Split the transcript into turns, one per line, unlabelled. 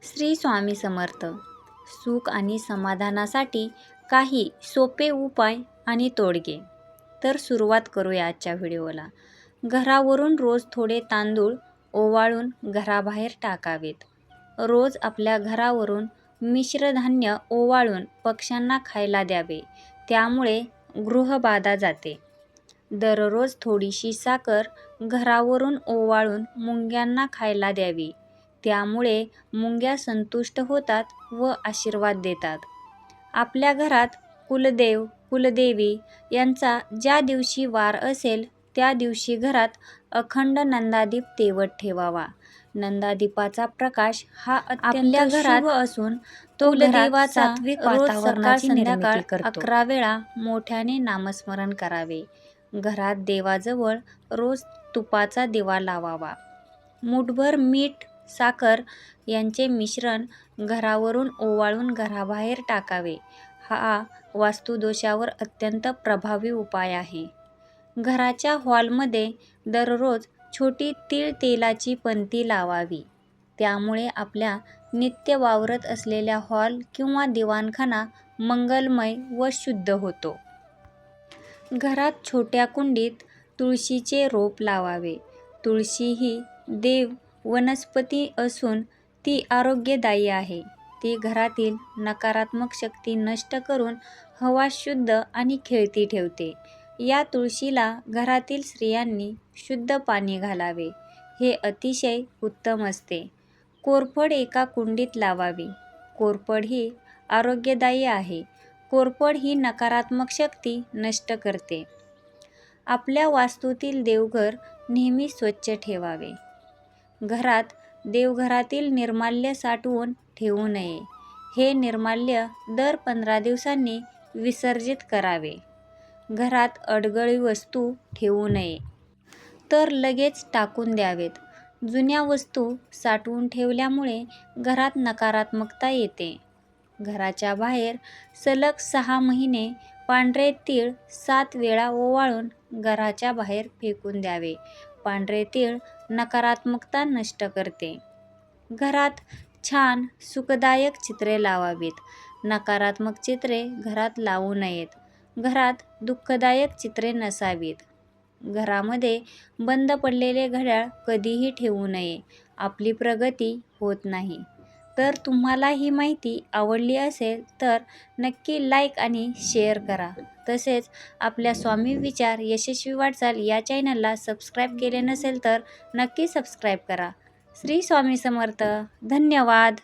श्री स्वामी समर्थ. सुख आणि समाधानासाठी काही सोपे उपाय आणि तोडगे. तर सुरुवात करूया आजच्या व्हिडिओला. घरावरून रोज थोडे तांदूळ ओवाळून घराबाहेर टाकावेत. रोज आपल्या घरावरून मिश्र धान्य ओवाळून पक्ष्यांना खायला द्यावे, त्यामुळे गृहबाधा जाते. दररोज थोडीशी साखर घरावरून ओवाळून मुंग्यांना खायला द्यावी, त्यामुळे मुंग्या संतुष्ट होतात व आशीर्वाद देतात. आपल्या घरात कुलदेव कुलदेवी यांचा ज्या दिवशी वार असेल त्या दिवशी घरात अखंड नंदादीप तेवत ठेवावा. नंदादीपाचा प्रकाश हा आपल्या घरात असून तो कुलदेवाचा सात्विक वातावरणाची निर्मिती करतो. 11 वेळा मोठ्याने नामस्मरण करावे. घरात देवाजवळ रोज तुपाचा दिवा लावावा. मूठभर मीठ साखर यांचे मिश्रण घरावरून ओवाळून घराबाहेर टाकावे. हा वास्तुदोषावर अत्यंत प्रभावी उपाय आहे. घराच्या हॉलमध्ये दररोज छोटी तीळ तेलाची पंती लावावी, त्यामुळे आपल्या नित्य वावरत असलेल्या हॉल किंवा दिवाणखाना मंगलमय व शुद्ध होतो. घरात छोट्या कुंडीत तुळशीचे रोप लावावे. तुळशी ही देव वनस्पती असून ती आरोग्यदायी आहे. ती घरातील नकारात्मक शक्ती नष्ट करून हवा शुद्ध आणि खेळती ठेवते. या तुळशीला घरातील स्त्रियांनी शुद्ध पाणी घालावे, हे अतिशय उत्तम असते. कोरफड एका कुंडीत लावावी. कोरफड ही आरोग्यदायी आहे. कोरफड ही नकारात्मक शक्ती नष्ट करते. आपल्या वास्तूतील देवघर नेहमी स्वच्छ ठेवावे. घरात देवघरातील निर्माल्य साठवून ठेवू नये. हे निर्माल्य दर 15 दिवसांनी विसर्जित करावे. घरात अडगळी वस्तू ठेवू नये, तर लगेच टाकून द्यावेत. जुन्या वस्तू साठवून ठेवल्यामुळे घरात नकारात्मकता येते. घराच्या बाहेर सलग 6 महिने पांढरे तीळ 7 वेळा ओवाळून घराच्या बाहेर फेकून द्यावे. पांढरे तीळ नकारात्मकता नष्ट करते. घरात छान सुखदायक चित्रे लावावीत. नकारात्मक चित्रे घरात लावू नयेत. घरात दुःखदायक चित्रे नसावीत. घरामध्ये बंद पडलेले घड्याळ कधीही ठेवू नये. आपली प्रगती होत नाही. तर तुम्हाला ही माहिती आवडली असेल तर नक्की लाईक आणि शेअर करा. तसेच आपल्या स्वामी विचार यशस्वी वाटचाल या चॅनलला सबस्क्राईब केले नसेल तर नक्की सबस्क्राईब करा. श्री स्वामी समर्थ. धन्यवाद.